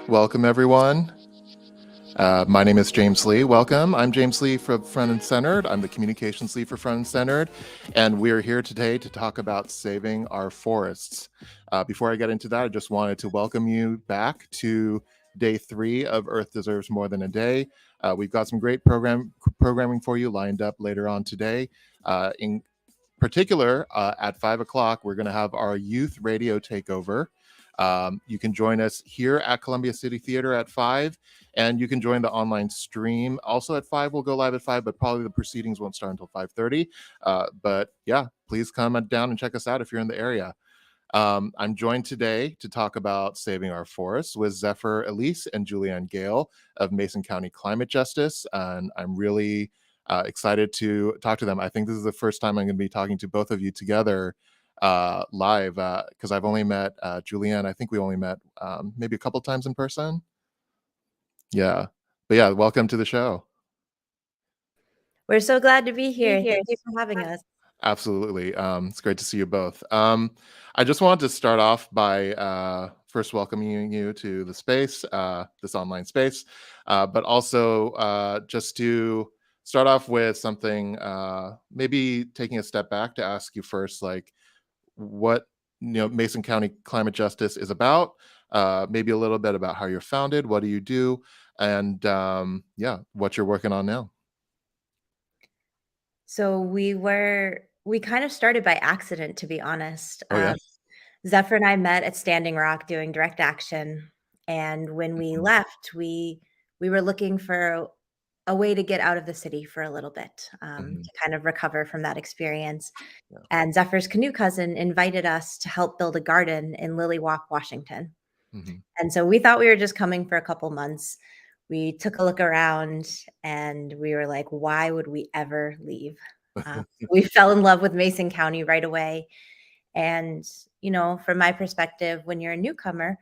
Welcome, everyone. My name is James Lee. Welcome. I'm James Lee from Front and Centered. I'm the communications lead for Front and Centered, and we're here today to talk about saving our forests. Before I get into that, I just wanted to welcome you back to day 3 of Earth Deserves More Than a Day. We've got some great programming for you lined up later on today. In particular, at 5 o'clock, we're going to have our youth radio takeover. You can join us here at Columbia City Theater at 5, and you can join the online stream also at 5. We'll go live at 5, but probably the proceedings won't start until 5:30. But yeah, please come down and check us out if you're in the area. I'm joined today to talk about saving our forests with Zephyr, Elise, and Julianne Gale of Mason County Climate Justice, and I'm really excited to talk to them. I think this is the first time I'm going to be talking to both of you together live, because I've only met Julianne. I think we only met maybe a couple times in person. Yeah, but yeah, welcome to the show. We're so glad to be here. Thank you for having us. Absolutely. It's great to see you both. I just wanted to start off by first welcoming you to the space, this online space, but also just to start off with something, maybe taking a step back to ask you first, like, what Mason County Climate Justice is about, maybe a little bit about how you're founded, what do you do, and yeah, what you're working on now. So we kind of started by accident, to be honest. Oh yeah. Zephyr and I met at Standing Rock doing direct action, and when we left, we were looking for a way to get out of the city for a little bit, to kind of recover from that experience. Yeah. And Zephyr's canoe cousin invited us to help build a garden in Lilywalk, Washington. And so we thought we were just coming for a couple months. We took a look around and we were like, why would we ever leave? We fell in love with Mason County right away. And, from my perspective, when you're a newcomer,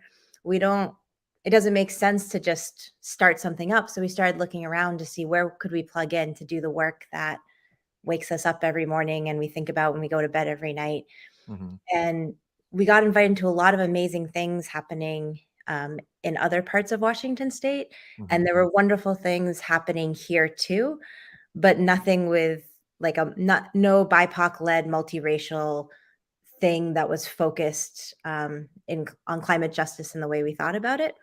it doesn't make sense to just start something up. So we started looking around to see where could we plug in to do the work that wakes us up every morning and we think about when we go to bed every night. And we got invited to a lot of amazing things happening in other parts of Washington state. And there were wonderful things happening here too, but nothing with like no BIPOC-led multiracial thing that was focused on climate justice in the way we thought about it.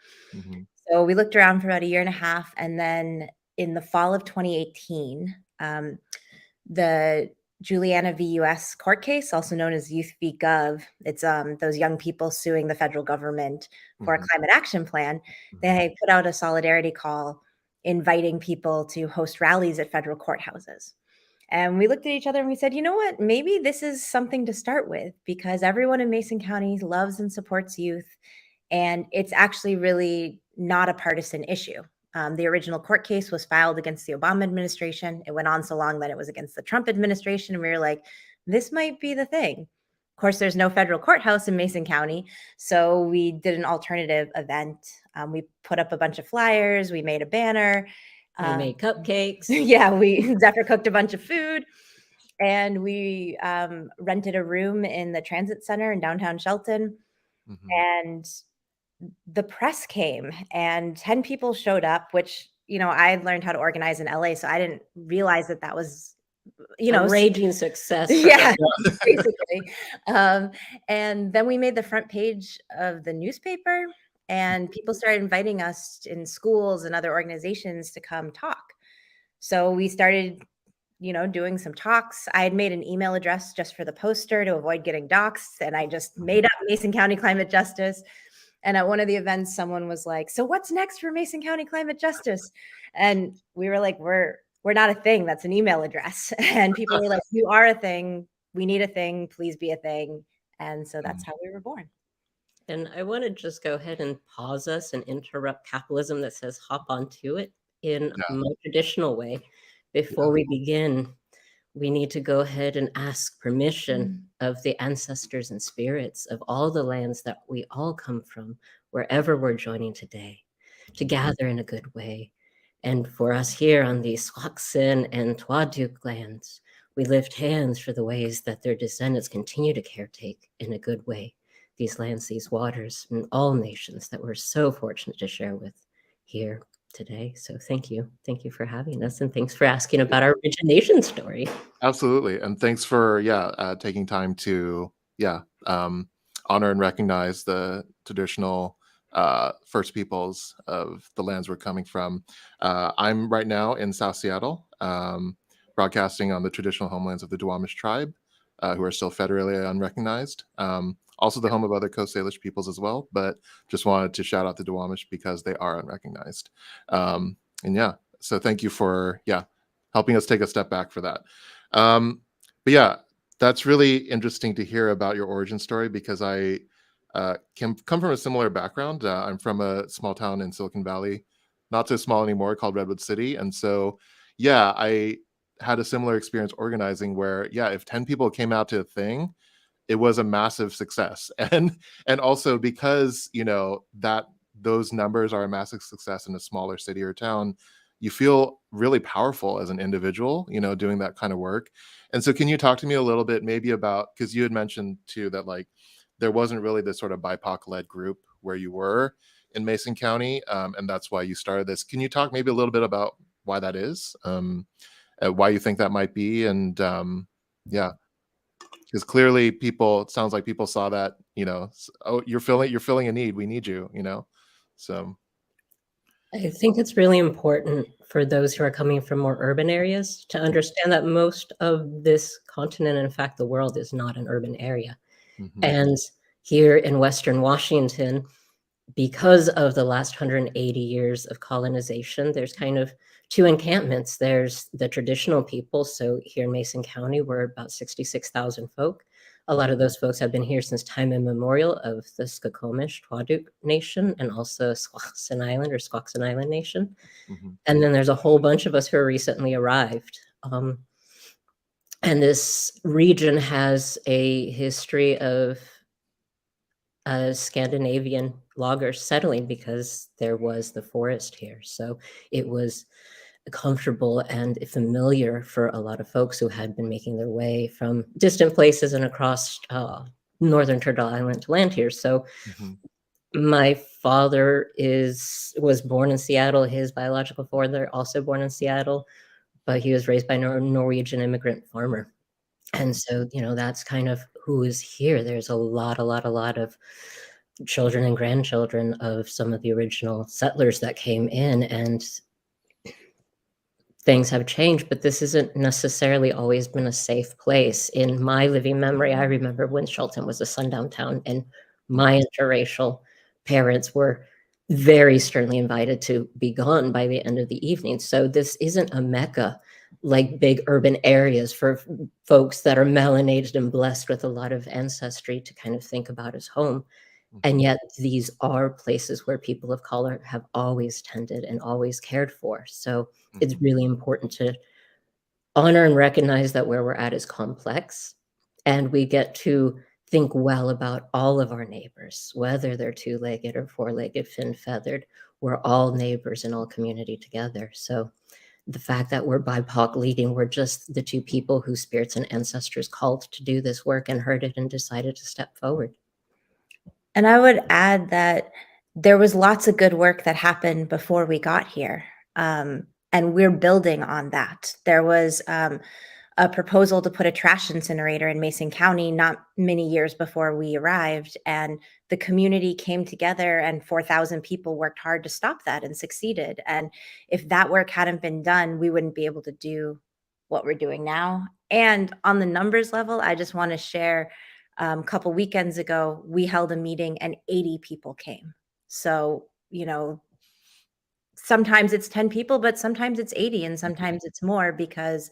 So we looked around for about a year and a half. And then in the fall of 2018, the Julianne v. U.S. court case, also known as Youth v. Gov, it's those young people suing the federal government for a climate action plan. They put out a solidarity call inviting people to host rallies at federal courthouses. And we looked at each other and we said, you know what, maybe this is something to start with, because everyone in Mason County loves and supports youth. And it's actually really not a partisan issue. The original court case was filed against the Obama administration. It went on so long that it was against the Trump administration. And we were like, this might be the thing. Of course, there's no federal courthouse in Mason County. So we did an alternative event. We put up a bunch of flyers. We made a banner. We made cupcakes. Yeah, Zephyr cooked a bunch of food. And we rented a room in the transit center in downtown Shelton. And the press came and 10 people showed up, which, I learned how to organize in LA. So I didn't realize that was, a raging success. Yeah, basically. And then we made the front page of the newspaper and people started inviting us in schools and other organizations to come talk. So we started, doing some talks. I had made an email address just for the poster to avoid getting doxxed. And I just made up Mason County Climate Justice. And at one of the events, someone was like, so what's next for Mason County Climate Justice? And we were like, we're not a thing. That's an email address. And people were like, you are a thing. We need a thing. Please be a thing. And so that's how we were born. And I want to just go ahead and pause us and interrupt capitalism that says hop onto it in a more traditional way. Before we begin, we need to go ahead and ask permission of the ancestors and spirits of all the lands that we all come from, wherever we're joining today, to gather in a good way. And for us here on the Squaxin and Tuaduk lands, we lift hands for the ways that their descendants continue to caretake in a good way. these lands, these waters, and all nations that we're so fortunate to share with here today. So thank you. Thank you for having us, and thanks for asking about our origination story. Absolutely. And thanks for, taking time to, honor and recognize the traditional First Peoples of the lands we're coming from. I'm right now in South Seattle, broadcasting on the traditional homelands of the Duwamish tribe, who are still federally unrecognized. Also the home of other Coast Salish peoples as well, but just wanted to shout out the Duwamish because they are unrecognized. And yeah, so thank you for, helping us take a step back for that. But yeah, that's really interesting to hear about your origin story because I come from a similar background. I'm from a small town in Silicon Valley, not so small anymore, called Redwood City. And so, I had a similar experience organizing where, if 10 people came out to a thing, it was a massive success. And also because, that those numbers are a massive success in a smaller city or town, you feel really powerful as an individual, doing that kind of work. And so can you talk to me a little bit maybe about, because you had mentioned too that like there wasn't really this sort of BIPOC led group where you were in Mason County, and that's why you started this. Can you talk maybe a little bit about why that is, why you think that might be, and yeah, because clearly it sounds like people saw that, oh, you're filling a need, we need you, so. I think it's really important for those who are coming from more urban areas to understand that most of this continent, in fact, the world, is not an urban area. Mhm. And here in Western Washington, because of the last 180 years of colonization, there's kind of two encampments. There's the traditional people. So here in Mason County, we're about 66,000 folk. A lot of those folks have been here since time immemorial of the Skokomish Twaduk Nation and also Squaxin Island or Squaxin Island Nation. Mhm. And then there's a whole bunch of us who are recently arrived. And this region has a history of Scandinavian loggers settling because there was the forest here. So it was comfortable and familiar for a lot of folks who had been making their way from distant places and across northern Turtle Island to land here. So Mhm. my father was born in Seattle. His biological father also born in Seattle, but he was raised by a Norwegian immigrant farmer. And so, that's kind of who is here. There's a lot of children and grandchildren of some of the original settlers that came in, and things have changed, but this isn't necessarily always been a safe place. In my living memory, I remember when Shelton was a sundown town, and my interracial parents were very sternly invited to be gone by the end of the evening. So this isn't a mecca like big urban areas for folks that are melanated and blessed with a lot of ancestry to kind of think about as home. And yet these are places where people of color have always tended and always cared for. So it's Mhm. really important to honor and recognize that where we're at is complex, and we get to think well about all of our neighbors, whether they're two-legged or four-legged, fin-feathered. We're all neighbors and all community together. So the fact that we're BIPOC leading, we're just the two people whose spirits and ancestors called to do this work and heard it and decided to step forward. And I would add that there was lots of good work that happened before we got here. And we're building on that. There was a proposal to put a trash incinerator in Mason County not many years before we arrived. And the community came together and 4,000 people worked hard to stop that and succeeded. And if that work hadn't been done, we wouldn't be able to do what we're doing now. And on the numbers level, I just want to share a couple weekends ago, we held a meeting and 80 people came. So, sometimes it's 10 people, but sometimes it's 80 and sometimes it's more because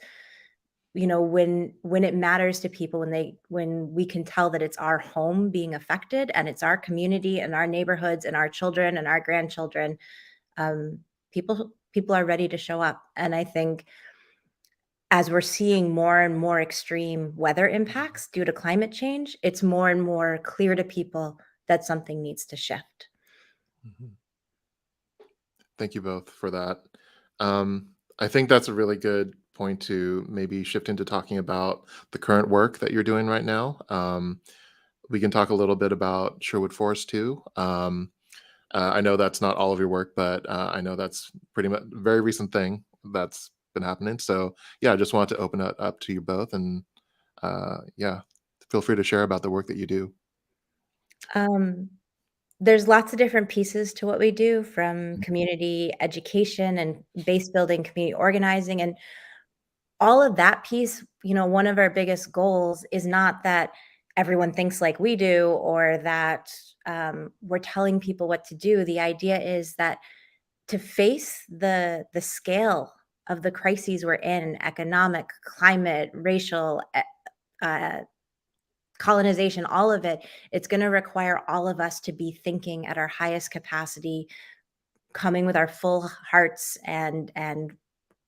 when it matters to people, when we can tell that it's our home being affected and it's our community and our neighborhoods and our children and our grandchildren, um, people are ready to show up. And I think as we're seeing more and more extreme weather impacts due to climate change, it's more and more clear to people that something needs to shift. Mhm. Thank you both for that. I think that's a really good point to maybe shift into talking about the current work that you're doing right now. we can talk a little bit about Sherwood Forest too. I know that's not all of your work, but I know that's pretty much a very recent thing that's been happening. So yeah, I just want to open it up to you both, and yeah, feel free to share about the work that you do. There's lots of different pieces to what we do, from community education and base building, community organizing, and all of that piece. One of our biggest goals is not that everyone thinks like we do, or that we're telling people what to do. The idea is that to face the scale of the crises we're in, economic, climate, racial, uh, colonization, all of it, it's going to require all of us to be thinking at our highest capacity, coming with our full hearts and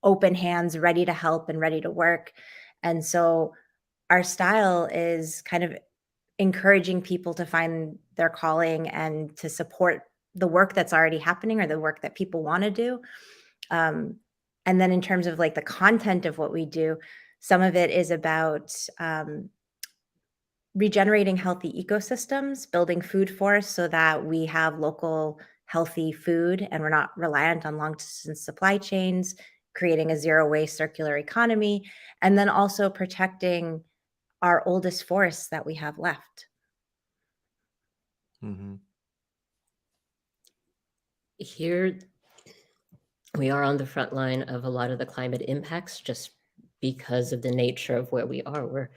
open hands, ready to help and ready to work. And so our style is kind of encouraging people to find their calling and to support the work that's already happening, or the work that people want to do. And then in terms of like the content of what we do, some of it is about regenerating healthy ecosystems, building food forests so that we have local healthy food and we're not reliant on long distance supply chains, creating a zero waste circular economy, and then also protecting our oldest forests that we have left. Here we are on the front line of a lot of the climate impacts, just because of the nature of where we are. We're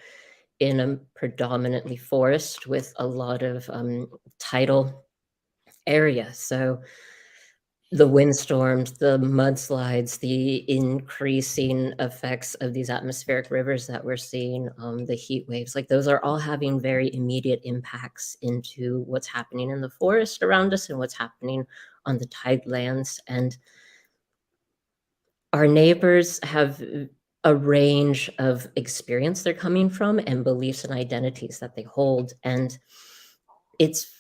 in a predominantly forest with a lot of tidal area. So the windstorms, the mudslides, the increasing effects of these atmospheric rivers that we're seeing, the heat waves, like those are all having very immediate impacts into what's happening in the forest around us and what's happening on the tidelands. And our neighbors have a range of experience they're coming from, and beliefs and identities that they hold. And it's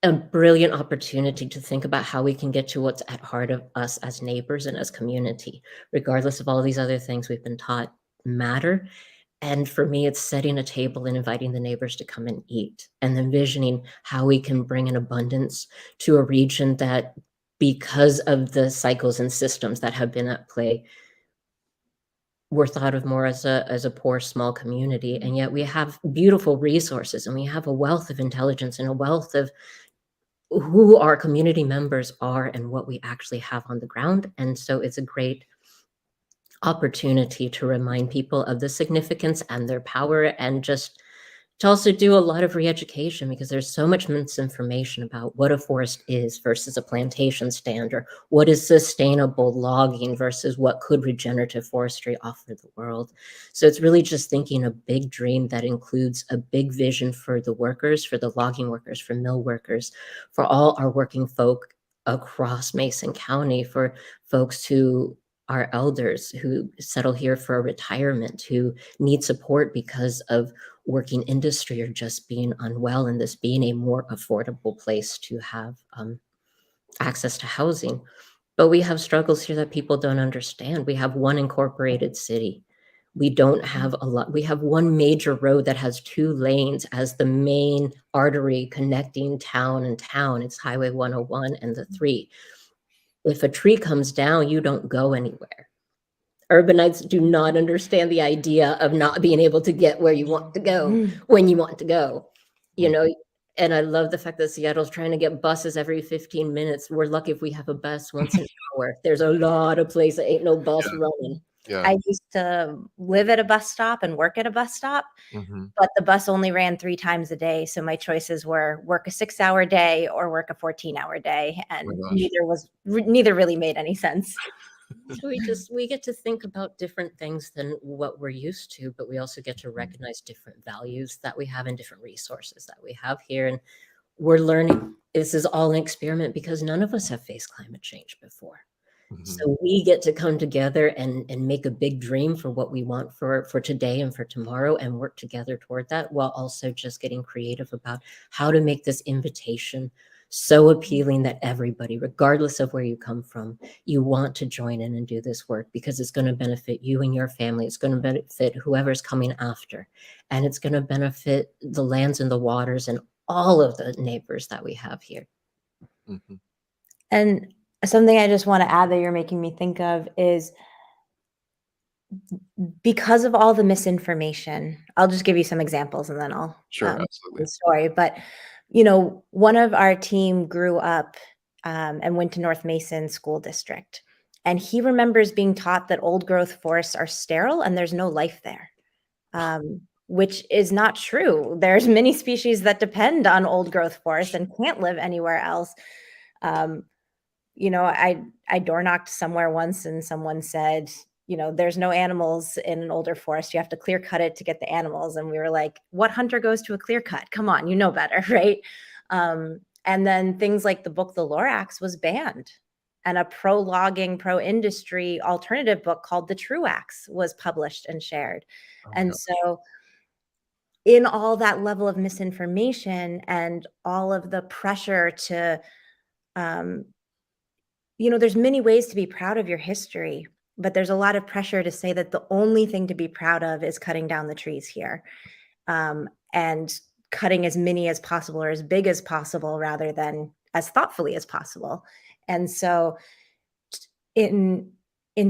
a brilliant opportunity to think about how we can get to what's at heart of us as neighbors and as community, regardless of all these other things we've been taught matter. And for me, it's setting a table and inviting the neighbors to come and eat, and envisioning how we can bring an abundance to a region that, because of the cycles and systems that have been at play, we're thought of more as a poor, small community. And yet we have beautiful resources, and we have a wealth of intelligence and a wealth of who our community members are and what we actually have on the ground. And so it's a great opportunity to remind people of the significance and their power, and just to also do a lot of re-education, because there's so much misinformation about what a forest is versus a plantation stand, or what is sustainable logging versus what could regenerative forestry offer the world. So it's really just thinking a big dream that includes a big vision for the workers, for the logging workers, for mill workers, for all our working folk across Mason County, for folks who are elders who settle here for a retirement, who need support because of working industry or just being unwell, and this being a more affordable place to have access to housing. But we have struggles here that people don't understand. We have one incorporated city. We don't have a lot. We have one major road that has 2 lanes as the main artery connecting town and town. It's Highway 101 and the 3. If a tree comes down, you don't go anywhere. Urbanites do not understand the idea of not being able to get where you want to go when you want to go, you know. And I love the fact that Seattle's trying to get buses every 15 minutes. We're lucky if we have a bus once an hour. There's a lot of places that ain't no bus running. I used to live at a bus stop and work at a bus stop, but the bus only ran 3 times a day. So my choices were work a 6-hour day or work a 14-hour day. And neither really made any sense. So we get to think about different things than what we're used to, but we also get to recognize different values that we have and different resources that we have here. And we're learning. This is all an experiment, because none of us have faced climate change before. So we get to come together and make a big dream for what we want for today and for tomorrow, and work together toward that, while also just getting creative about how to make this invitation so appealing that everybody, regardless of where you come from, you want to join in and do this work because it's going to benefit you and your family. It's going to benefit whoever's coming after, and it's going to benefit the lands and the waters and all of the neighbors that we have here. Mm-hmm. And something I just want to add that you're making me think of is, because of all the misinformation, I'll just give you some examples and then I'll Absolutely. the story. But one of our team grew up and went to North Mason School District, and he remembers being taught that old growth forests are sterile and there's no life there, which is not true. There's many species that depend on old growth forests and can't live anywhere else. I door knocked somewhere once and someone said, there's no animals in an older forest. You have to clear cut it to get the animals. And we were like, what hunter goes to a clear cut? Come on, you know better, right? And then things like the book, The Lorax, was banned. And a pro-logging, pro-industry alternative book called The Truax was published and shared. And so in all that level of misinformation and all of the pressure to, there's many ways to be proud of your history, but there's a lot of pressure to say that the only thing to be proud of is cutting down the trees here, and cutting as many as possible or as big as possible rather than as thoughtfully as possible. And so in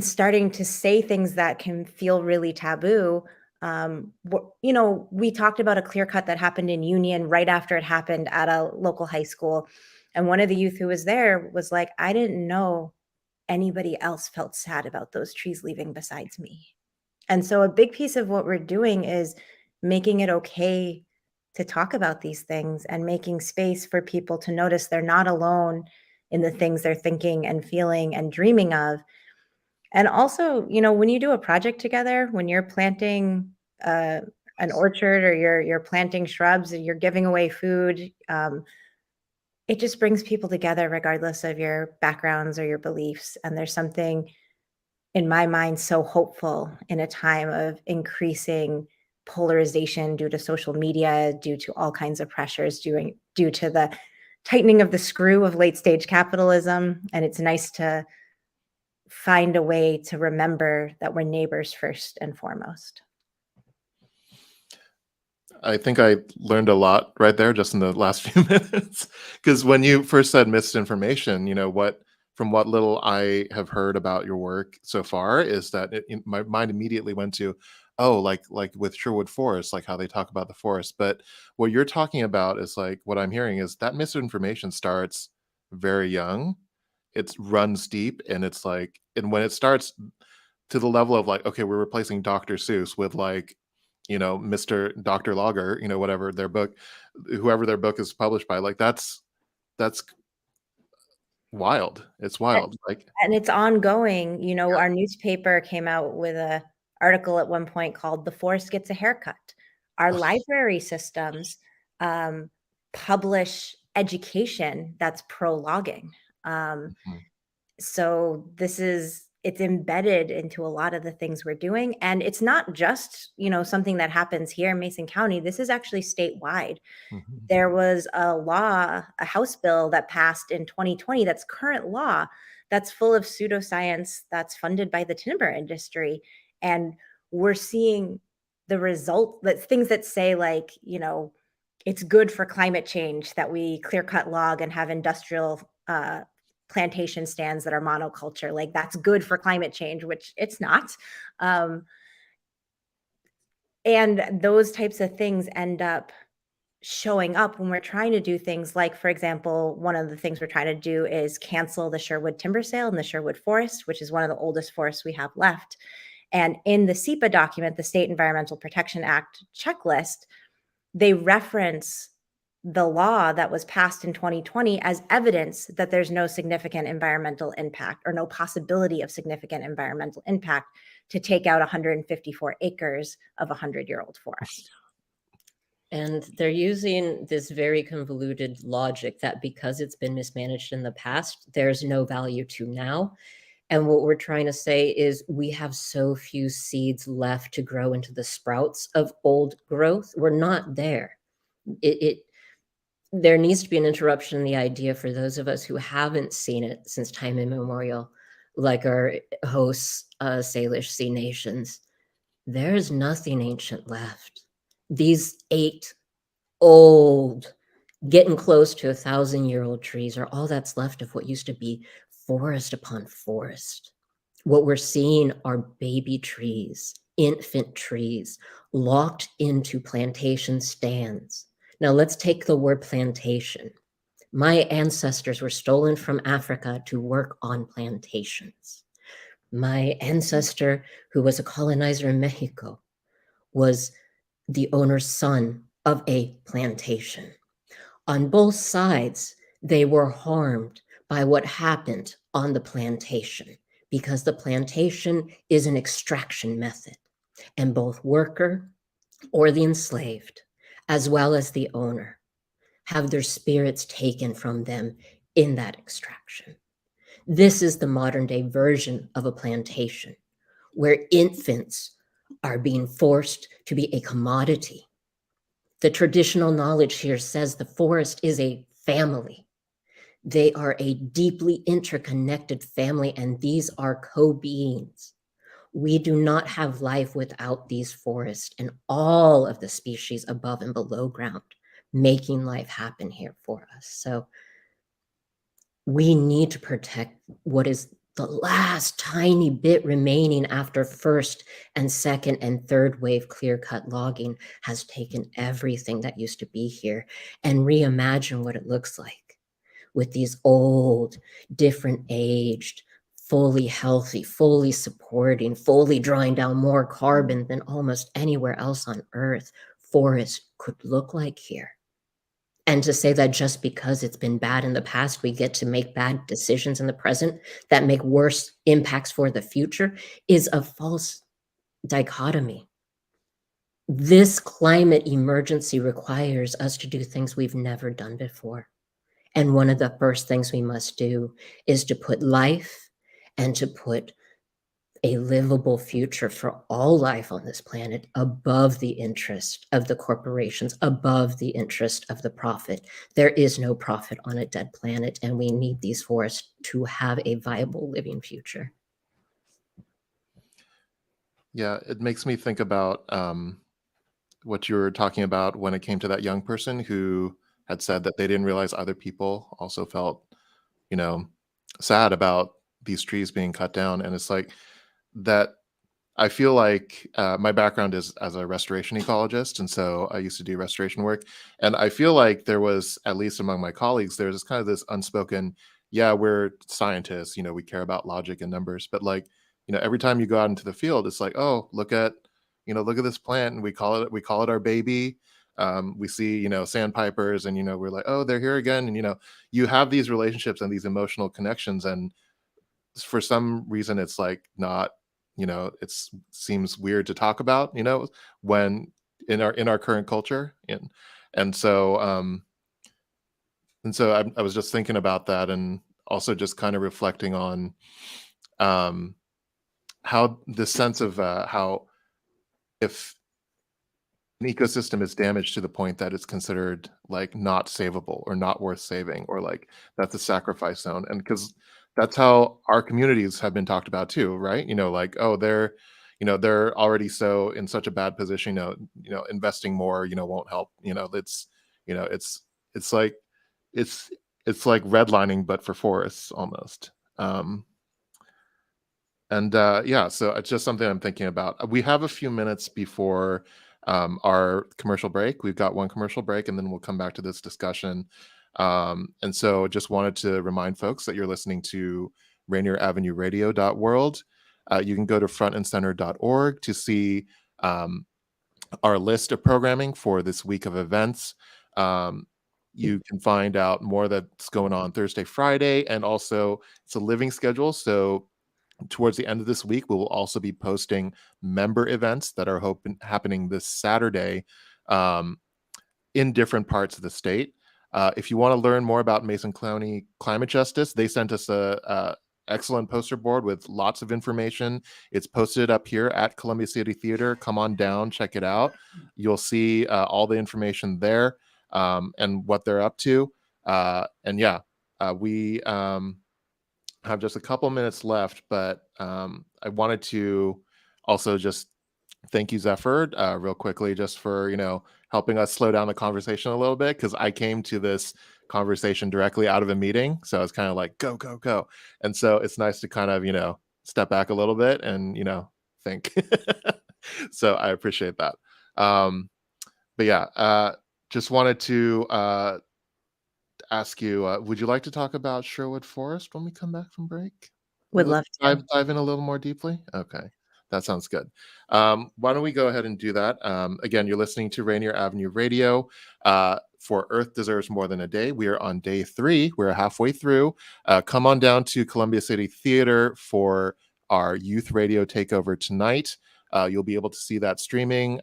starting to say things that can feel really taboo, we talked about a clear cut that happened in Union right after it happened at a local high school. And one of the youth who was there was like, I didn't know anybody else felt sad about those trees leaving besides me. And so a big piece of what we're doing is making it okay to talk about these things and making space for people to notice they're not alone in the things they're thinking and feeling and dreaming of. And also, when you do a project together, when you're planting an orchard or you're planting shrubs and you're giving away food, it just brings people together regardless of your backgrounds or your beliefs. And there's something in my mind so hopeful in a time of increasing polarization due to social media, due to all kinds of pressures, due to the tightening of the screw of late stage capitalism. And it's nice to find a way to remember that we're neighbors first and foremost. I think I learned a lot right there just in the last few minutes. Because when you first said misinformation, from what little I have heard about your work so far is that my mind immediately went to, oh, like with Sherwood Forest, like how they talk about the forest. But what you're talking about is like what I'm hearing is that misinformation starts very young. It runs deep, and it's like, and when it starts to the level of like, okay, we're replacing Dr. Seuss with like, Mr. Dr. Logger, whatever their book, whoever their book is published by, like that's wild. It's wild. And it's ongoing. Our newspaper came out with a article at one point called "The Forest Gets a Haircut." Our library systems publish education that's pro-logging. So it's embedded into a lot of the things we're doing. And it's not just, something that happens here in Mason County. This is actually statewide. There was a House bill that passed in 2020 that's current law that's full of pseudoscience that's funded by the timber industry. And we're seeing the result, that things that say like, it's good for climate change that we clear cut log and have industrial plantation stands that are monoculture, like that's good for climate change, which it's not. And those types of things end up showing up when we're trying to do things like, for example, one of the things we're trying to do is cancel the Sherwood timber sale in the Sherwood Forest, which is one of the oldest forests we have left. And in the SEPA document, the State Environmental Protection Act checklist, they reference the law that was passed in 2020 as evidence that there's no significant environmental impact or no possibility of significant environmental impact to take out 154 acres of a 100-year-old forest. And they're using this very convoluted logic that because it's been mismanaged in the past, there's no value to now. And what we're trying to say is we have so few seeds left to grow into the sprouts of old growth. We're not there. there needs to be an interruption in the idea for those of us who haven't seen it since time immemorial, like our hosts, Salish Sea nations. There's nothing ancient left. These 8 old, getting close to 1,000-year-old trees are all that's left of what used to be forest upon forest. What we're seeing are baby trees, infant trees, locked into plantation stands. Now let's take the word plantation. My ancestors were stolen from Africa to work on plantations. My ancestor, who was a colonizer in Mexico, was the owner's son of a plantation. On both sides, they were harmed by what happened on the plantation, because the plantation is an extraction method, and both worker or the enslaved, as well as the owner, have their spirits taken from them in that extraction. This is the modern day version of a plantation, where infants are being forced to be a commodity. The traditional knowledge here says the forest is a family. They are a deeply interconnected family, and these are co-beings. We do not have life without these forests and all of the species above and below ground making life happen here for us. So we need to protect what is the last tiny bit remaining after first and second and third wave clear-cut logging has taken everything that used to be here, and reimagine what it looks like with these old, different aged, fully healthy, fully supporting, fully drawing down more carbon than almost anywhere else on Earth forest could look like here. And to say that just because it's been bad in the past, we get to make bad decisions in the present that make worse impacts for the future is a false dichotomy. This climate emergency requires us to do things we've never done before. And one of the first things we must do is to put life and to put a livable future for all life on this planet above the interest of the corporations, above the interest of the profit. There is no profit on a dead planet, and we need these forests to have a viable living future. Yeah, it makes me think about what you were talking about when it came to that young person who had said that they didn't realize other people also felt, you know, sad about these trees being cut down. And it's like that. I feel like my background is as a restoration ecologist, and so I used to do restoration work. And I feel like there was, at least among my colleagues, there's kind of this unspoken, yeah, we're scientists, we care about logic and numbers, but like, every time you go out into the field, it's like, oh, look at this plant, and we call it our baby. We see, sandpipers, and we're like, oh, they're here again, and you have these relationships and these emotional connections, and for some reason, it's like not it seems weird to talk about when in our current culture, and so I was just thinking about that, and also just kind of reflecting on um how the sense of how if an ecosystem is damaged to the point that it's considered like not savable or not worth saving, or like that's a sacrifice zone, and because that's how our communities have been talked about too, right? Like, oh, they're already so in such a bad position, investing more won't help. It's like it's it's like redlining but for forests almost. And yeah, so it's just something I'm thinking about. We have a few minutes before our commercial break. We've got one commercial break, and then we'll come back to this discussion. And so just wanted to remind folks that you're listening to Rainier Avenue Radio.world. You can go to frontandcenter.org to see our list of programming for this week of events. You can find out more that's going on Thursday, Friday, and also it's a living schedule. So towards the end of this week, we will also be posting member events that are happening this Saturday in different parts of the state. If you want to learn more about Mason County climate justice, they sent us a excellent poster board with lots of information. It's posted up here at Columbia City Theater. Come on down, check it out. You'll see all the information there. and what they're up to. We have just a couple minutes left, but I wanted to also just thank you, Zephyr, real quickly, just for helping us slow down the conversation a little bit, because I came to this conversation directly out of a meeting, so I was kind of like go go go, and so it's nice to kind of step back a little bit and think. So I appreciate that. But yeah, just wanted to ask you, would you like to talk about Sherwood Forest when we come back from break? Would love to. Dive in a little more deeply? Okay, that sounds good. Why don't we go ahead and do that? Again, you're listening to Rainier Avenue Radio for Earth Deserves More Than a Day. We are on day 3. We're halfway through. Come on down to Columbia City Theater for our youth radio takeover tonight. You'll be able to see that streaming.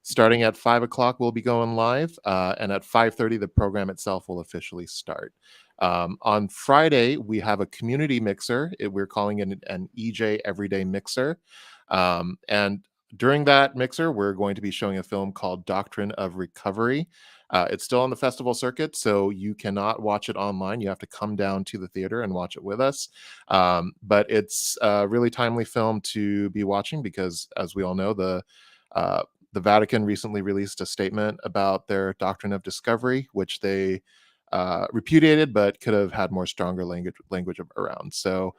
Starting at 5 o'clock, we'll be going live, and at 5:30, the program itself will officially start. On Friday, we have a community mixer. We're calling it an EJ Everyday Mixer. And during that mixer, we're going to be showing a film called Doctrine of Recovery. It's still on the festival circuit, so you cannot watch it online. You have to come down to the theater and watch it with us. But it's a really timely film to be watching because, as we all know, the Vatican recently released a statement about their doctrine of discovery, which they repudiated, but could have had more stronger language around. So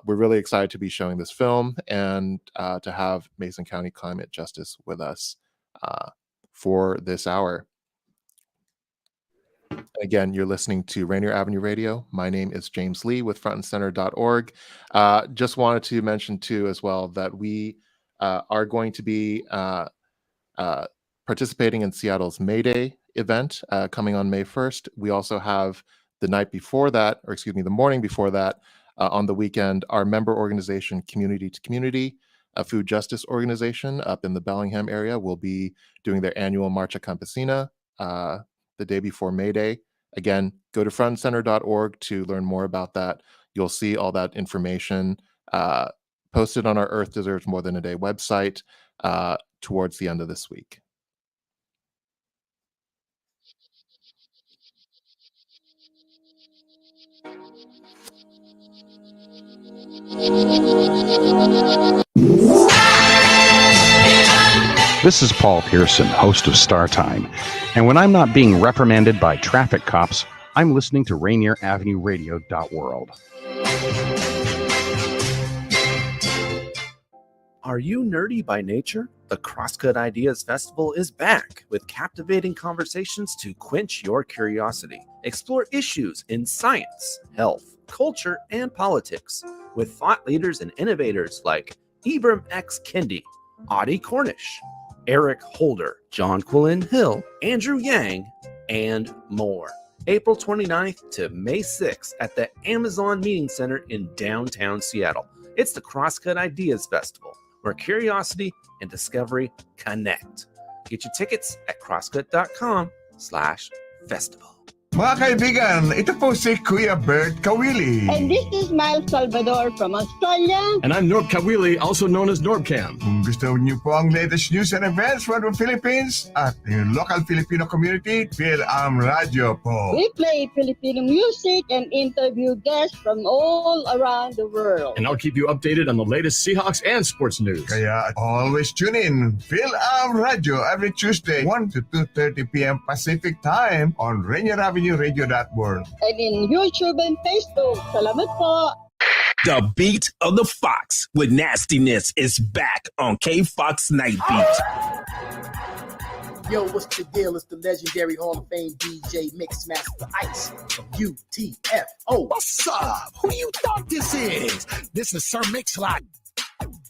we're really excited to be showing this film and to have Mason County Climate Justice with us for this hour. Again, you're listening to Rainier Avenue Radio. My name is James Lee with frontandcenter.org. Just wanted to mention too as well that we are going to be participating in Seattle's May Day event coming on May 1st. We also have the morning before that, on the weekend, our member organization, Community to Community, a food justice organization up in the Bellingham area, will be doing their annual Marcha Campesina the day before May Day. Again, go to frontandcenter.org to learn more about that. You'll see all that information posted on our Earth Deserves More Than a Day website towards the end of this week. This is Paul Pearson, host of Star Time. And when I'm not being reprimanded by traffic cops, I'm listening to Rainier Avenue Radio.world. Are you nerdy by nature? The Crosscut Ideas Festival is back with captivating conversations to quench your curiosity. Explore issues in science, health, culture, and politics with thought leaders and innovators like Ibram X. Kendi, Audie Cornish, Eric Holder, John Quillen Hill, Andrew Yang, and more. April 29th to May 6th at the Amazon Meeting Center in downtown Seattle. It's the Crosscut Ideas Festival, where curiosity and discovery connect. Get your tickets at crosscut.com/festival. Mga kaibigan, ito po si Kuya Bert Kawili. And this is Miles Salvador from Australia. And I'm Norb Kawili, also known as Norbcam. Kung gusto niyo po ang latest news and events from the Philippines at the local Filipino community, Phil-Am Radio po. We play Filipino music and interview guests from all around the world. And I'll keep you updated on the latest Seahawks and sports news. Kaya always tune in, Phil-Am Radio, every Tuesday, 1 to 2:30 p.m. Pacific Time on Rainier Avenue Radio.world. And in YouTube and Facebook. Salamat po. The Beat of the Fox with Nastiness is back on K-Fox Night Beat. Yo, what's the deal? It's the legendary Hall of Fame DJ Mixmaster Ice from UTFO. What's up? Who you thought this is? This is Sir Mix-a-Lot.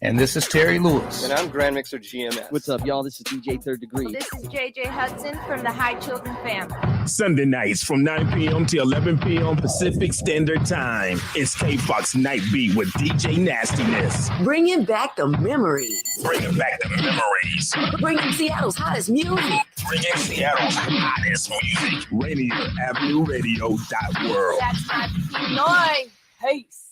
And this is Terry Lewis. And I'm Grand Mixer GMS. What's up, y'all? This is DJ Third Degree. This is JJ Hudson from the High Children family. Sunday nights from 9 p.m. to 11 p.m. Pacific Standard Time. It's K-Fox Night Beat with DJ Nastiness. Bringing back the memories. Bringing back the memories. Bringing Seattle's hottest music. Bringing Seattle's hottest music. Rainier Avenue Radio.world. That's my noise. Peace.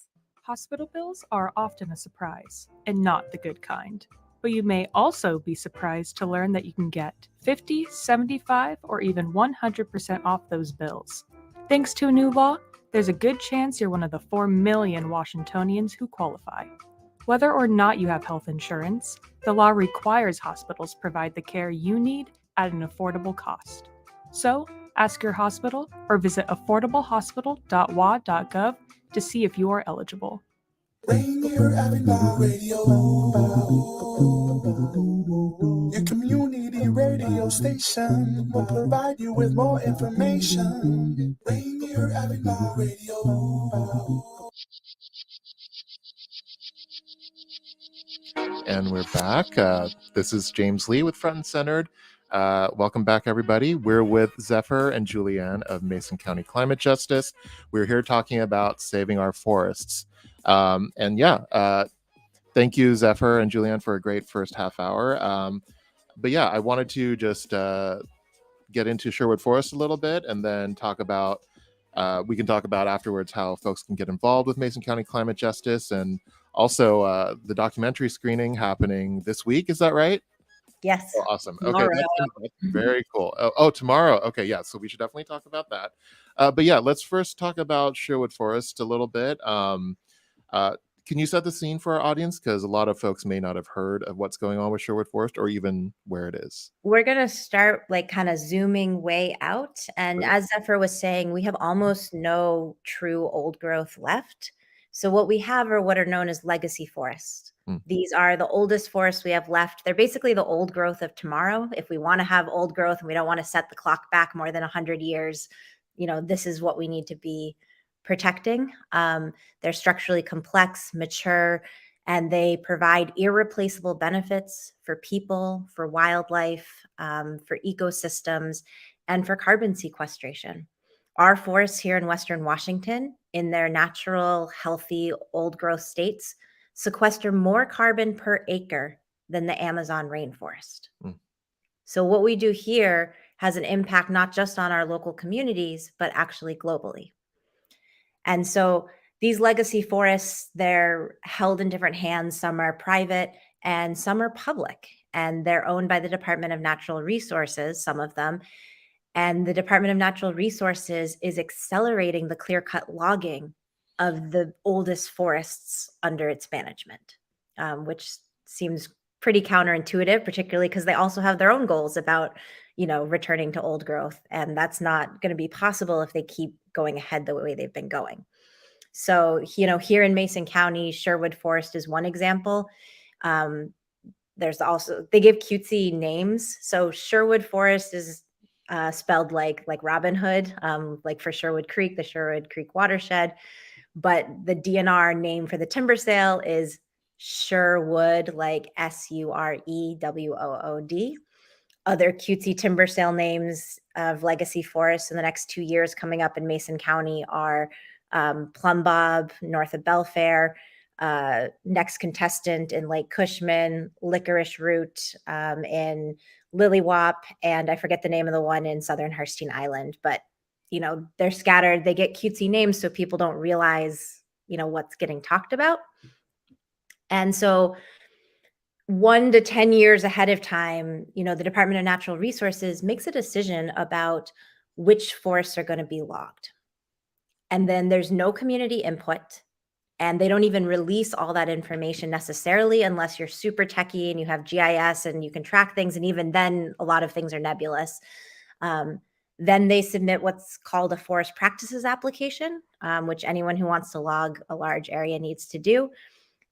Hospital bills are often a surprise, and not the good kind. But you may also be surprised to learn that you can get 50, 75, or even 100% off those bills. Thanks to a new law, there's a good chance you're one of the 4 million Washingtonians who qualify. Whether or not you have health insurance, the law requires hospitals provide the care you need at an affordable cost. So, ask your hospital or visit affordablehospital.wa.gov to see if you are eligible. Rainier Avenue Radio, your community radio station will provide you with more information. Rainier Avenue Radio. And we're back. This is James Lee with Front and Centered. Welcome back, everybody. We're with Zephyr and Julianne of Mason County Climate Justice. We're here talking about saving our forests. Thank you, Zephyr and Julianne, for a great first half hour. I wanted to just get into Sherwood Forest a little bit and then talk about, we can talk about afterwards how folks can get involved with Mason County Climate Justice, and also the documentary screening happening this week. Is that right? Yes. Oh, awesome. Okay, that's very cool. Tomorrow. Okay, yeah. So we should definitely talk about that. Let's first talk about Sherwood Forest a little bit. Can you set the scene for our audience? Because a lot of folks may not have heard of what's going on with Sherwood Forest or even where it is. We're going to start kind of zooming way out. And as Zephyr was saying, we have almost no true old growth left. So what we have are what are known as legacy forests. These are the oldest forests we have left. They're basically the old growth of tomorrow. If we want to have old growth and we don't want to set the clock back more than 100 years, this is what we need to be protecting. They're structurally complex, mature, and they provide irreplaceable benefits for people, for wildlife, for ecosystems, and for carbon sequestration. Our forests here in Western Washington, in their natural, healthy, old growth states, sequester more carbon per acre than the Amazon rainforest. So what we do here has an impact not just on our local communities, but actually globally. And so these legacy forests, they're held in different hands. Some are private and some are public, and they're owned by the Department of Natural Resources, some of them. And the Department of Natural Resources is accelerating the clear-cut logging of the oldest forests under its management, which seems pretty counterintuitive, particularly because they also have their own goals about, returning to old growth. And that's not going to be possible if they keep going ahead the way they've been going. So, here in Mason County, Sherwood Forest is one example. There's also, they give cutesy names. So Sherwood Forest is spelled like Robin Hood, like for Sherwood Creek, the Sherwood Creek watershed. But the DNR name for the timber sale is Sherwood, like SUREWOOD. Other cutesy timber sale names of legacy forests in the next 2 years coming up in Mason County are Plum Bob, north of Belfair, Next Contestant in Lake Cushman, Licorice Root in Lilywop, and I forget the name of the one in Southern Harstine Island. But, they're scattered. They get cutesy names so people don't realize, what's getting talked about. And so 1 to 10 years ahead of time, the Department of Natural Resources makes a decision about which forests are going to be logged. And then there's no community input, and they don't even release all that information necessarily unless you're super techie and you have GIS and you can track things. And even then, a lot of things are nebulous. Then they submit what's called a forest practices application, which anyone who wants to log a large area needs to do.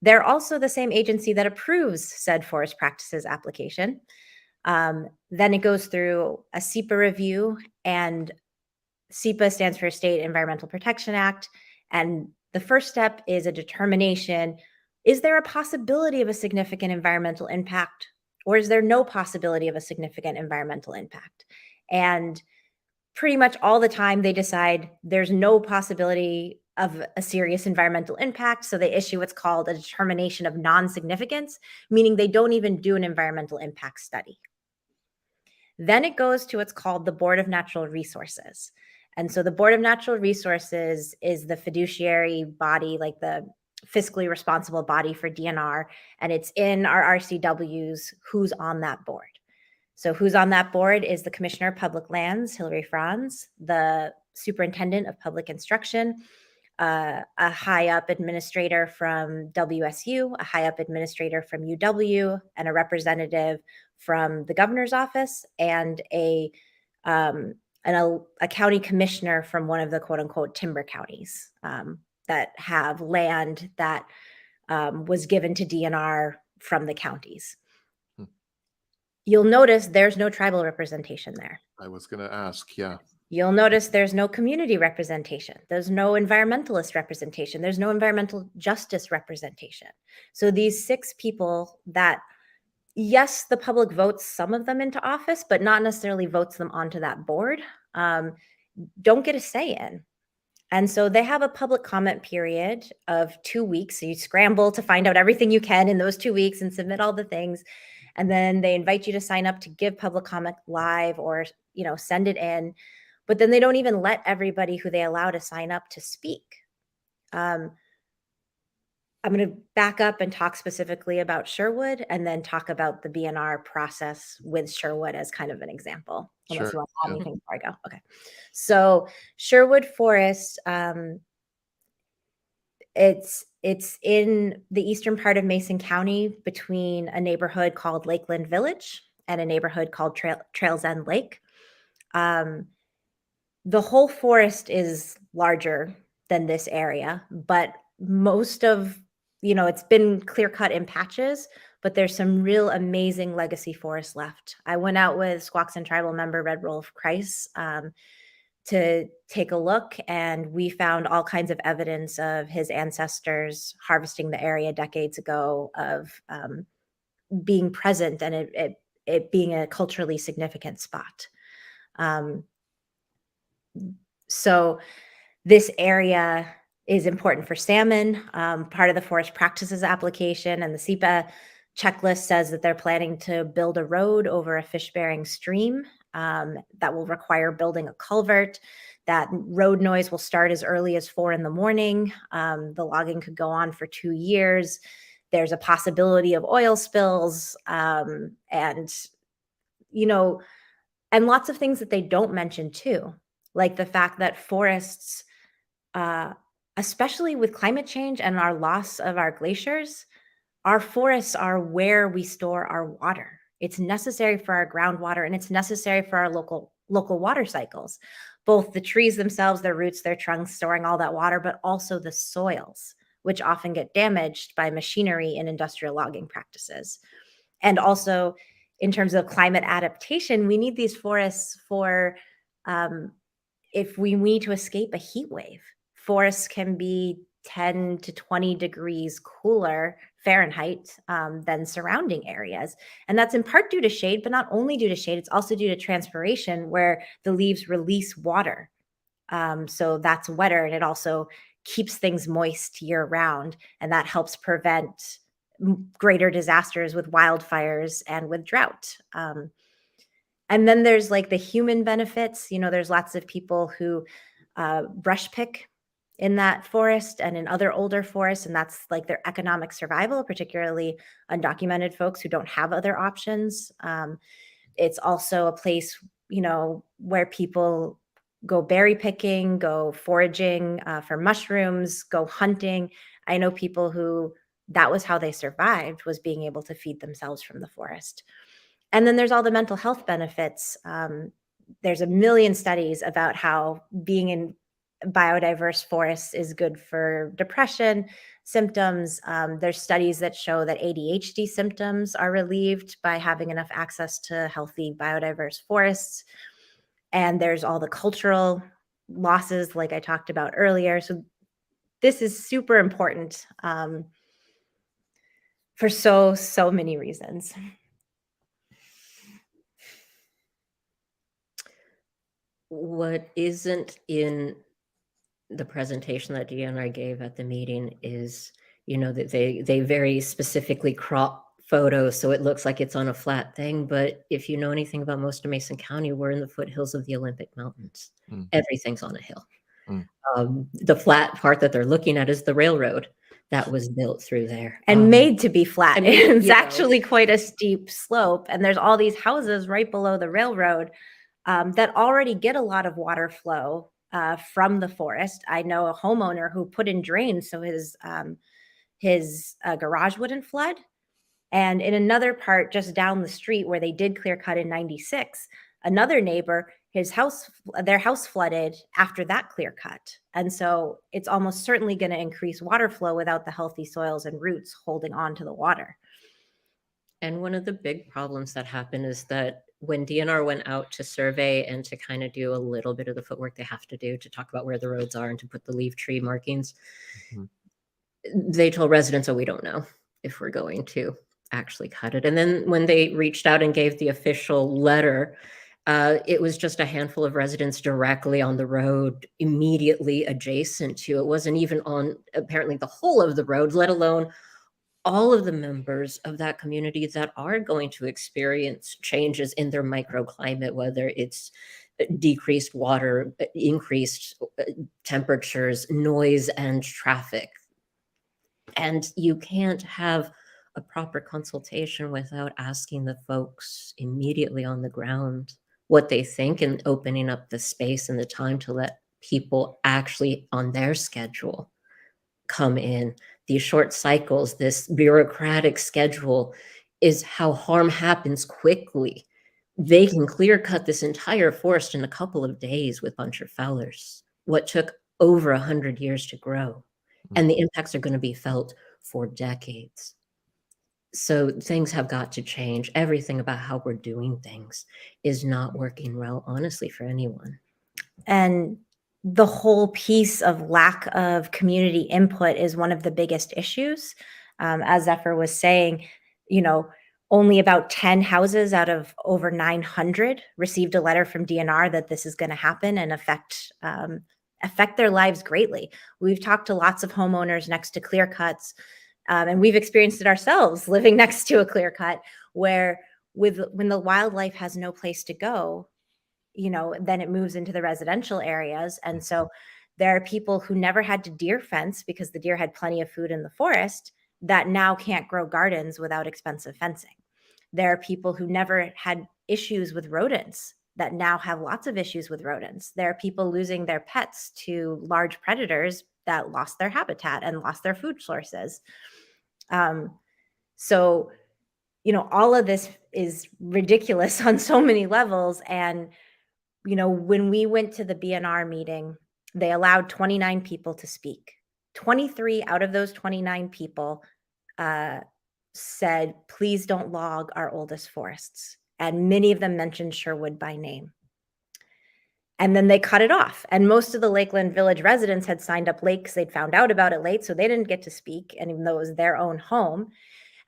They're also the same agency that approves said forest practices application. Then it goes through a SEPA review, and SEPA stands for State Environmental Protection Act. And the first step is a determination, is there a possibility of a significant environmental impact, or is there no possibility of a significant environmental impact? And pretty much all the time they decide there's no possibility of a serious environmental impact. So they issue what's called a determination of non-significance, meaning they don't even do an environmental impact study. Then it goes to what's called the Board of Natural Resources. And so the Board of Natural Resources is the fiduciary body, like the fiscally responsible body for DNR, and it's in our RCWs who's on that board. So who's on that board is the Commissioner of Public Lands, Hilary Franz, the Superintendent of Public Instruction, a high-up administrator from WSU, a high-up administrator from UW, and a representative from the governor's office, and a county commissioner from one of the quote-unquote timber counties that have land that was given to DNR from the counties. You'll notice there's no tribal representation there. I was going to ask, yeah. You'll notice there's no community representation. There's no environmentalist representation. There's no environmental justice representation. So these 6 people that, yes, the public votes some of them into office, but not necessarily votes them onto that board, don't get a say in. And so they have a public comment period of 2 weeks. So you scramble to find out everything you can in those 2 weeks and submit all the things. And then they invite you to sign up to give public comment live or, send it in. But then they don't even let everybody who they allow to sign up to speak. I'm going to back up and talk specifically about Sherwood and then talk about the BNR process with Sherwood as kind of an example. Unless you want to add anything before I go. Okay. So Sherwood Forest, it's in the eastern part of Mason County between a neighborhood called Lakeland Village and a neighborhood called Trails End Lake. The whole forest is larger than this area, but most of, it's been clear cut in patches, but there's some real amazing legacy forest left. I went out with Squaxin Tribal member Red Rolf Kreis to take a look, and we found all kinds of evidence of his ancestors harvesting the area decades ago, of being present and it being a culturally significant spot. So this area is important for salmon. Part of the forest practices application and the SEPA checklist says that they're planning to build a road over a fish-bearing stream that will require building a culvert. That road noise will start as early as 4 a.m. The logging could go on for 2 years. There's a possibility of oil spills and lots of things that they don't mention too, like the fact that forests, especially with climate change and our loss of our glaciers, our forests are where we store our water. It's necessary for our groundwater, and it's necessary for our local water cycles, both the trees themselves, their roots, their trunks, storing all that water, but also the soils, which often get damaged by machinery and industrial logging practices. And also in terms of climate adaptation, we need these forests for if we need to escape a heat wave. Forests can be 10 to 20 degrees cooler Fahrenheit than surrounding areas. And that's in part due to shade, but not only due to shade, it's also due to transpiration, where the leaves release water. So that's wetter, and it also keeps things moist year round. And that helps prevent greater disasters with wildfires and with drought. And then there's like the human benefits. There's lots of people who brush pick in that forest and in other older forests, and that's like their economic survival, particularly undocumented folks who don't have other options. It's also a place, where people go berry picking, go foraging for mushrooms, go hunting. I know people who that was how they survived, was being able to feed themselves from the forest. And then there's all the mental health benefits. There's a million studies about how being in biodiverse forests is good for depression symptoms. There's studies that show that ADHD symptoms are relieved by having enough access to healthy biodiverse forests. And there's all the cultural losses like I talked about earlier. So this is super important for so many reasons. What isn't in the presentation that DNR gave at the meeting is, that they very specifically crop photos so it looks like it's on a flat thing. But if you know anything about most of Mason County, we're in the foothills of the Olympic Mountains. Everything's on a hill. The flat part that they're looking at is the railroad. that was built through there and made to be flat. and It's actually quite a steep slope. And there's all these houses right below the railroad that already get a lot of water flow from the forest. I know a homeowner who put in drains so his garage wouldn't flood. And in another part just down the street where they did clear cut in 96, another neighbor, their house flooded after that clear cut. And so it's almost certainly going to increase water flow without the healthy soils and roots holding on to the water. And one of the big problems that happened is that when DNR went out to survey and to kind of do a little bit of the footwork they have to do to talk about where the roads are and to put the leaf tree markings, they told residents, oh, we don't know if we're going to actually cut it. And then when they reached out and gave the official letter, it was just a handful of residents directly on the road immediately adjacent to. It wasn't even on apparently the whole of the road, let alone all of the members of that community that are going to experience changes in their microclimate, whether it's decreased water, increased temperatures, noise, and traffic. And you can't have a proper consultation without asking the folks immediately on the ground what they think and opening up the space and the time to let people actually on their schedule come in. These short cycles, this bureaucratic schedule is how harm happens quickly. They can clear cut this entire forest in a couple of days with bunch of fellers, what took over 100 years to grow. And the impacts are going to be felt for decades. So things have got to change. Everything about how we're doing things is not working well, honestly, for anyone. And the whole piece of lack of community input is one of the biggest issues. As Zephyr was saying, only about 10 houses out of over 900 received a letter from DNR that this is going to happen and affect their lives greatly. We've talked to lots of homeowners next to clear cuts, and we've experienced it ourselves living next to a clear cut where when the wildlife has no place to go, then it moves into the residential areas. And so there are people who never had to deer fence because the deer had plenty of food in the forest that now can't grow gardens without expensive fencing. There are people who never had issues with rodents that now have lots of issues with rodents. There are people losing their pets to large predators that lost their habitat and lost their food sources. So, all of this is ridiculous on so many levels. And, when we went to the BNR meeting, they allowed 29 people to speak. 23 out of those 29 people said, please don't log our oldest forests. And many of them mentioned Sherwood by name. And then they cut it off. And most of the Lakeland Village residents had signed up late because they'd found out about it late, so they didn't get to speak, and even though it was their own home.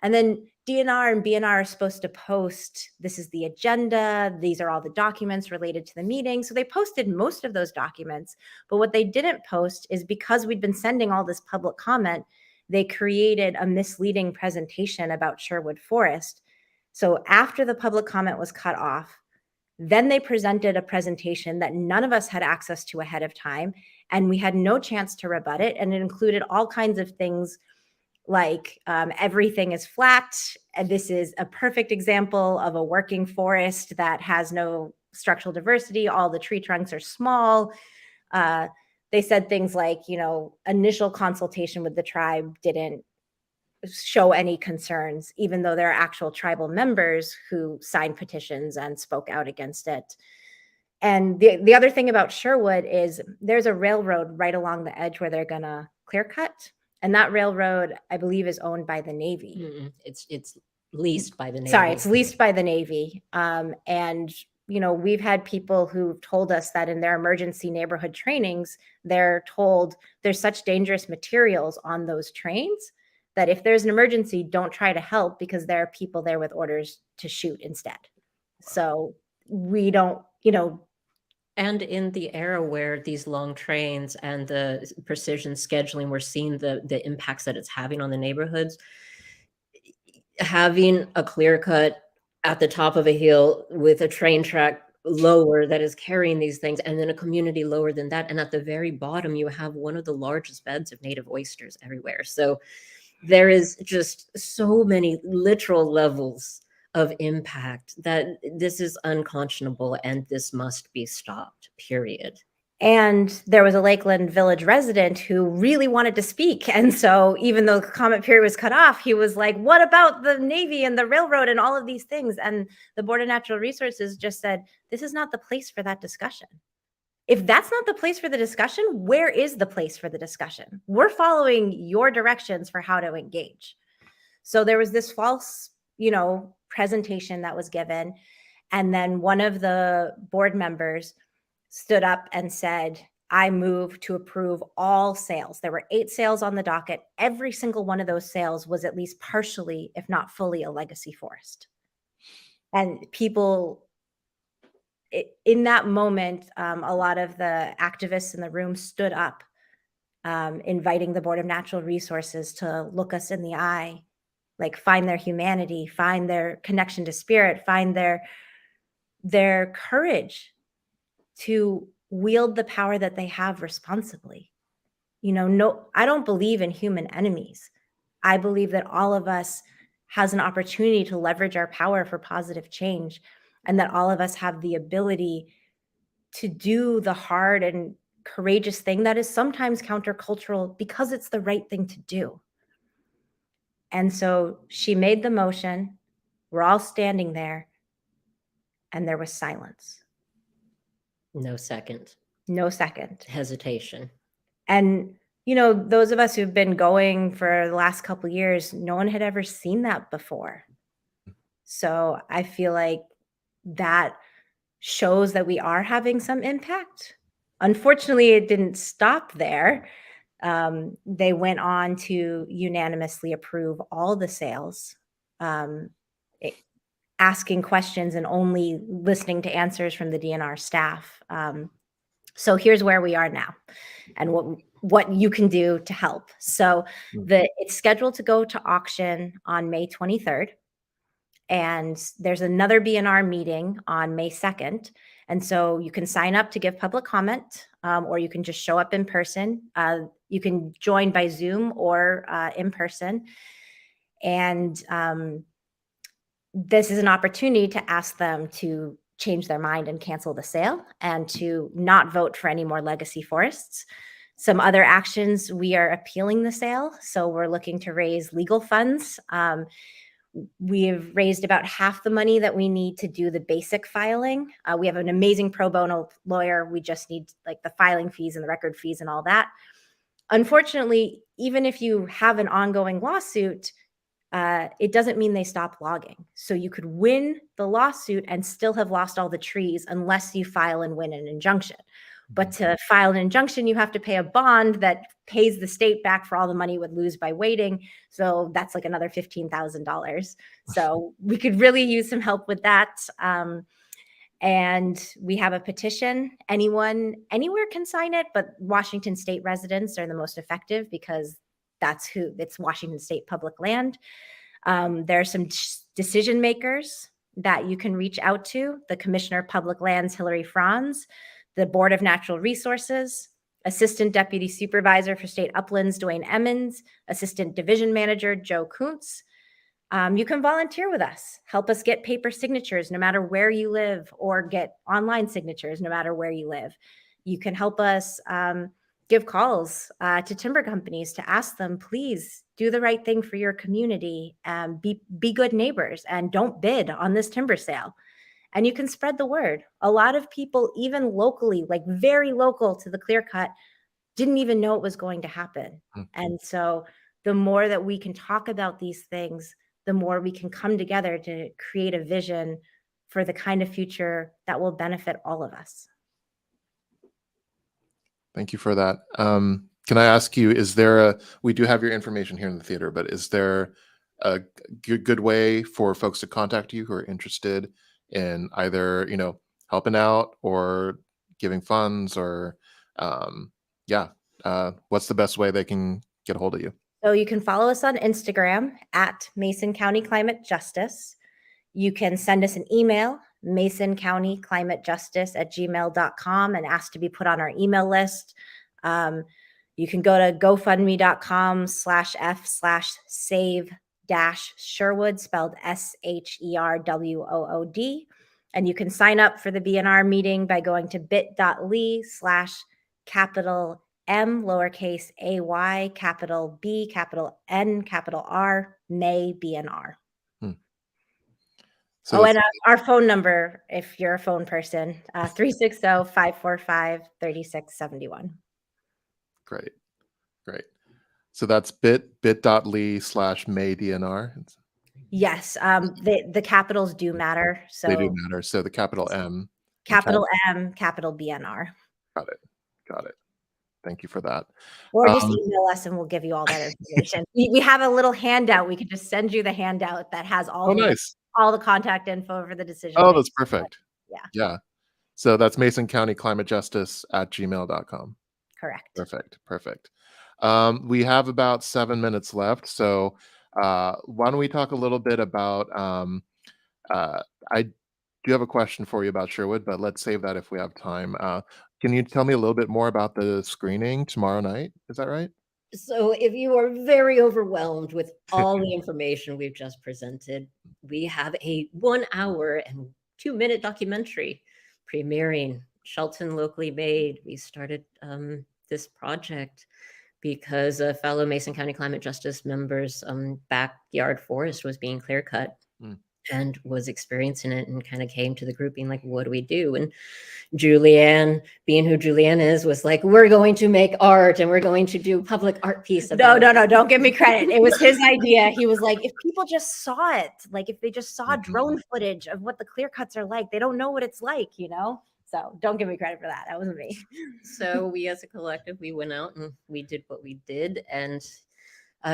And then DNR and BNR are supposed to post, this is the agenda, these are all the documents related to the meeting. So they posted most of those documents. But what they didn't post is because we'd been sending all this public comment, they created a misleading presentation about Sherwood Forest. So after the public comment was cut off, then they presented a presentation that none of us had access to ahead of time, and we had no chance to rebut it. And it included all kinds of things like everything is flat. And this is a perfect example of a working forest that has no structural diversity. All the tree trunks are small. They said things like, initial consultation with the tribe didn't show any concerns, even though there are actual tribal members who signed petitions and spoke out against it. And the other thing about Sherwood is there's a railroad right along the edge where they're going to clear cut. And that railroad, I believe, is owned by the Navy. It's leased by the Navy. Sorry, it's leased by the Navy. And we've had people who've told us that in their emergency neighborhood trainings, they're told there's such dangerous materials on those trains that if there's an emergency, don't try to help because there are people there with orders to shoot instead. So we don't, And in the era where these long trains and the precision scheduling, we're seeing the impacts that it's having on the neighborhoods, having a clear cut at the top of a hill with a train track lower that is carrying these things, and then a community lower than that. And at the very bottom, you have one of the largest beds of native oysters everywhere. So there is just so many literal levels of impact that this is unconscionable and this must be stopped, period. And there was a Lakeland Village resident who really wanted to speak. And so even though the comment period was cut off, he was like, what about the Navy and the railroad and all of these things? And the Board of Natural Resources just said, this is not the place for that discussion. If that's not the place for the discussion, where is the place for the discussion? We're following your directions for how to engage. So there was this false, presentation that was given. And then one of the board members stood up and said, I move to approve all sales. There were 8 sales on the docket. Every single one of those sales was at least partially, if not fully, a legacy forest. And people, in that moment, a lot of the activists in the room stood up, inviting the Board of Natural Resources to look us in the eye, like find their humanity, find their connection to spirit, find their courage to wield the power that they have responsibly. No, I don't believe in human enemies. I believe that all of us has an opportunity to leverage our power for positive change, and that all of us have the ability to do the hard and courageous thing that is sometimes countercultural because it's the right thing to do. And so she made the motion. We're all standing there, and there was silence. No second. No second. Hesitation. And, those of us who've been going for the last couple of years, no one had ever seen that before. So I feel like that shows that we are having some impact. Unfortunately, it didn't stop there. They went on to unanimously approve all the sales, asking questions and only listening to answers from the DNR staff. So here's where we are now and what you can do to help. So it's scheduled to go to auction on May 23rd. And there's another BNR meeting on May 2nd. And so you can sign up to give public comment, or you can just show up in person. You can join by Zoom or in person. And this is an opportunity to ask them to change their mind and cancel the sale and to not vote for any more legacy forests. Some other actions, we are appealing the sale. So we're looking to raise legal funds. We have raised about half the money that we need to do the basic filing. We have an amazing pro bono lawyer. We just need the filing fees and the record fees and all that. Unfortunately, even if you have an ongoing lawsuit, it doesn't mean they stop logging. So you could win the lawsuit and still have lost all the trees unless you file and win an injunction. But to file an injunction, you have to pay a bond that pays the state back for all the money you would lose by waiting. So that's like another $15,000. So we could really use some help with that. And we have a petition. Anyone, anywhere can sign it, but Washington State residents are the most effective because it's Washington State public land. There are some decision makers that you can reach out to. The Commissioner of Public Lands, Hillary Franz, the Board of Natural Resources, Assistant Deputy Supervisor for State Uplands, Dwayne Emmons, Assistant Division Manager, Joe Kuntz. You can volunteer with us, help us get paper signatures no matter where you live, or get online signatures no matter where you live. You can help us give calls to timber companies to ask them, please do the right thing for your community, be good neighbors, and don't bid on this timber sale. And you can spread the word. A lot of people, even locally, like very local to the clear cut, didn't even know it was going to happen. And so the more that we can talk about these things, the more we can come together to create a vision for the kind of future that will benefit all of us. Thank you for that. Can I ask you, we do have your information here in the theater, but is there a good way for folks to contact you who are interested in either, helping out or giving funds or, what's the best way they can get a hold of you? So you can follow us on Instagram at Mason County Climate Justice. You can send us an email, masoncountyklimatejustice@gmail.com and ask to be put on our email list. You can go to gofundme.com/f/save-Sherwood, spelled SHERWOOD. And you can sign up for the BNR meeting by going to bit.ly/capital M, lowercase ay, capital B, capital N, capital R, May BNR. So and our phone number, if you're a phone person, 360-545-3671. Great. So that's bit.ly/MayDNR. Yes, the capitals do matter. So They do matter. So the capital M. Capital M, capital BNR. Got it. Thank you for that. Or just email us and we'll give you all that information. we have a little handout. We could just send you the handout that has all the contact info for the decision. Oh, that's perfect. Yeah. So that's masoncountyklimatejustice@gmail.com. Correct. Perfect. We have about 7 minutes left. So why don't we talk a little bit about, I do have a question for you about Sherwood, but let's save that if we have time. Can you tell me a little bit more about the screening tomorrow night? Is that right? So if you are very overwhelmed with all the information we've just presented, we have a 1 hour and 2-minute documentary premiering, Shelton Locally Made. We started this project because a fellow Mason County Climate Justice member's backyard forest was being clear cut and was experiencing it, and kind of came to the group being like, what do we do? And Julianne, being who Julianne is, was like, we're going to make art and we're going to do public art piece. No, don't give me credit. It was his idea. He was like, if people just saw it, like if they just saw drone footage of what the clear cuts are like, they don't know what it's like, So don't give me credit for that. That wasn't me. So we as a collective, we went out and we did what we did. And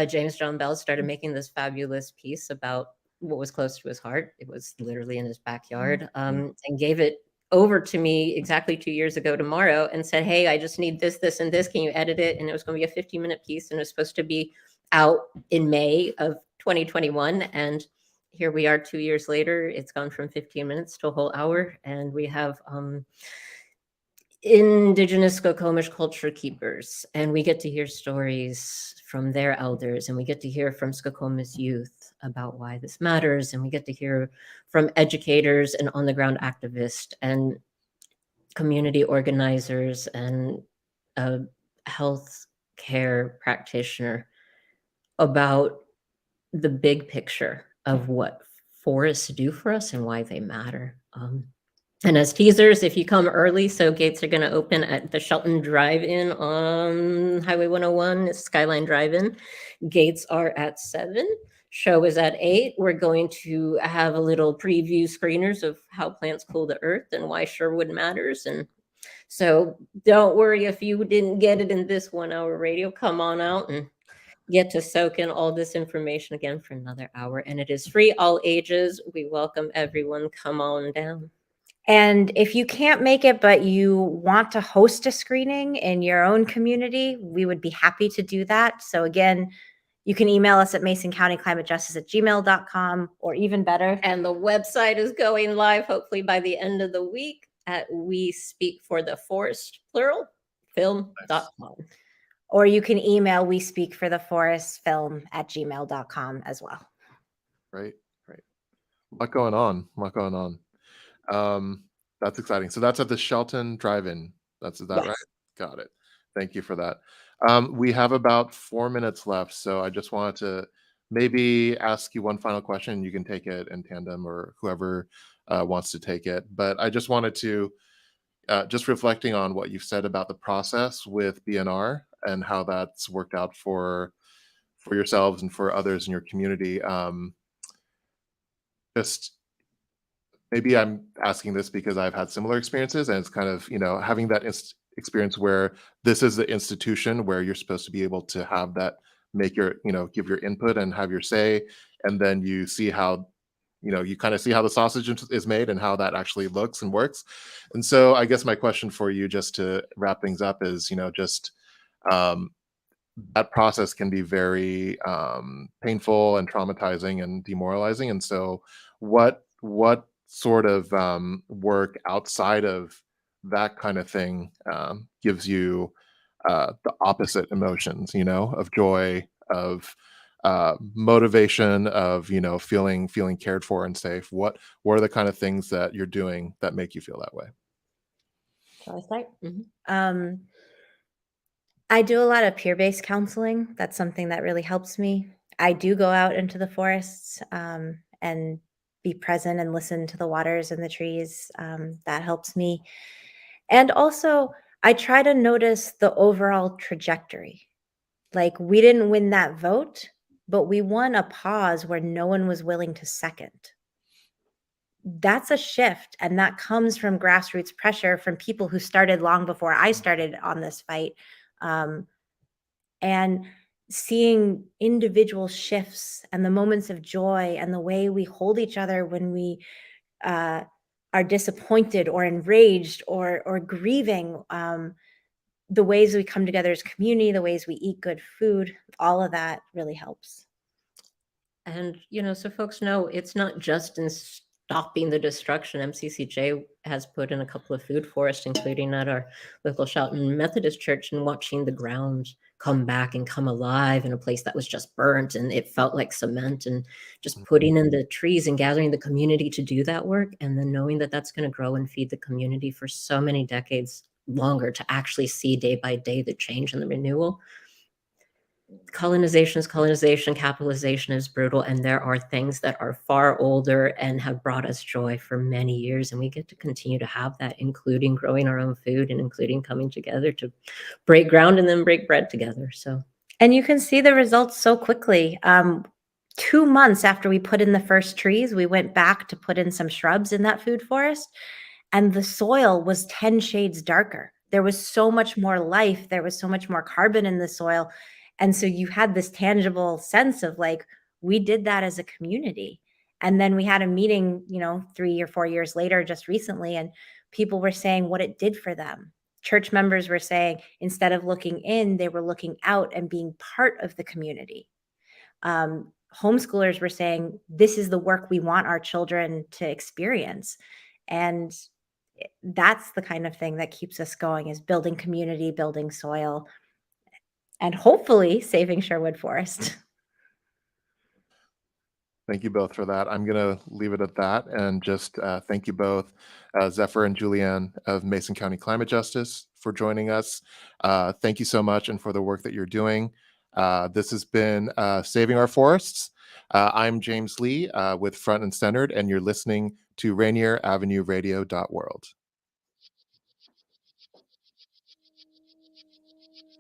James John Bell started making this fabulous piece about what was close to his heart. It was literally in his backyard, and gave it over to me exactly 2 years ago tomorrow and said, hey, I just need this, this, and this. Can you edit it? And it was going to be a 15-minute piece, and it was supposed to be out in May of 2021. And here we are 2 years later. It's gone from 15 minutes to a whole hour. And we have Indigenous Skokomish culture keepers, and we get to hear stories from their elders, and we get to hear from Skokomish youth about why this matters, and we get to hear from educators and on-the-ground activists and community organizers and a health care practitioner about the big picture of what forests do for us and why they matter. And as teasers, if you come early, so gates are going to open at the Shelton Drive-In on Highway 101, Skyline Drive-In. Gates are at 7. Show is at 8. We're going to have a little preview screeners of how plants cool the earth and why Sherwood matters. And so don't worry if you didn't get it in this 1 hour radio. Come on out and get to soak in all this information again for another hour. And it is free, all ages. We welcome everyone. Come on down. And if you can't make it, but you want to host a screening in your own community, we would be happy to do that. So again, you can email us at masoncountyklimatejustice@gmail.com, or even better. And the website is going live, hopefully by the end of the week, at We Speak for the Forest, plural, film.com. Or you can email We Speak for the Forest film@gmail.com as well. Right. What going on? That's exciting. So that's at the Shelton Drive-In. Is that right? Got it. Thank you for that. We have about 4 minutes left, so I just wanted to maybe ask you one final question. You can take it in tandem, or whoever wants to take it. But I just wanted to, just reflecting on what you've said about the process with BNR and how that's worked out for yourselves and for others in your community. Just maybe I'm asking this because I've had similar experiences, and it's kind of, having that experience where this is the institution where you're supposed to be able to have that, make your, give your input and have your say, and then you see how, you kind of see how the sausage is made and how that actually looks and works. And so I guess my question for you, just to wrap things up, is, just that process can be very painful and traumatizing and demoralizing. And so what sort of work outside of that kind of thing gives you the opposite emotions, of joy, of motivation, of feeling cared for and safe? What are the kind of things that you're doing that make you feel that way? Shall I start? I do a lot of peer-based counseling. That's something that really helps me. I do go out into the forests and be present and listen to the waters and the trees. That helps me. And also, I try to notice the overall trajectory. Like, we didn't win that vote, but we won a pause where no one was willing to second. That's a shift, and that comes from grassroots pressure from people who started long before I started on this fight. And seeing individual shifts and the moments of joy and the way we hold each other when we are disappointed or enraged or grieving, the ways we come together as community, the ways we eat good food, all of that really helps. And, so folks know it's not just in stopping the destruction. MCCJ has put in a couple of food forests, including at our local Shelton Methodist Church, and watching the ground come back and come alive in a place that was just burnt and it felt like cement, and just putting in the trees and gathering the community to do that work, and then knowing that that's going to grow and feed the community for so many decades longer to actually see day by day the change and the renewal. Colonization is colonization, capitalization is brutal, and there are things that are far older and have brought us joy for many years, and we get to continue to have that, including growing our own food and including coming together to break ground and then break bread together. And you can see the results so quickly. 2 months after we put in the first trees, we went back to put in some shrubs in that food forest, and the soil was 10 shades darker. There was so much more life. There was so much more carbon in the soil. And so you had this tangible sense of like, we did that as a community. And then we had a meeting, 3 or 4 years later, just recently, and people were saying what it did for them. Church members were saying, instead of looking in, they were looking out and being part of the community. Homeschoolers were saying, this is the work we want our children to experience. And that's the kind of thing that keeps us going, is building community, building soil, and hopefully saving Sherwood Forest. Thank you both for that. I'm going to leave it at that and just thank you both, Zephyr and Julianne of Mason County Climate Justice, for joining us. Thank you so much, and for the work that you're doing. This has been Saving Our Forests. I'm James Lee with Front and Centered, and you're listening to Rainier Avenue Radio.world.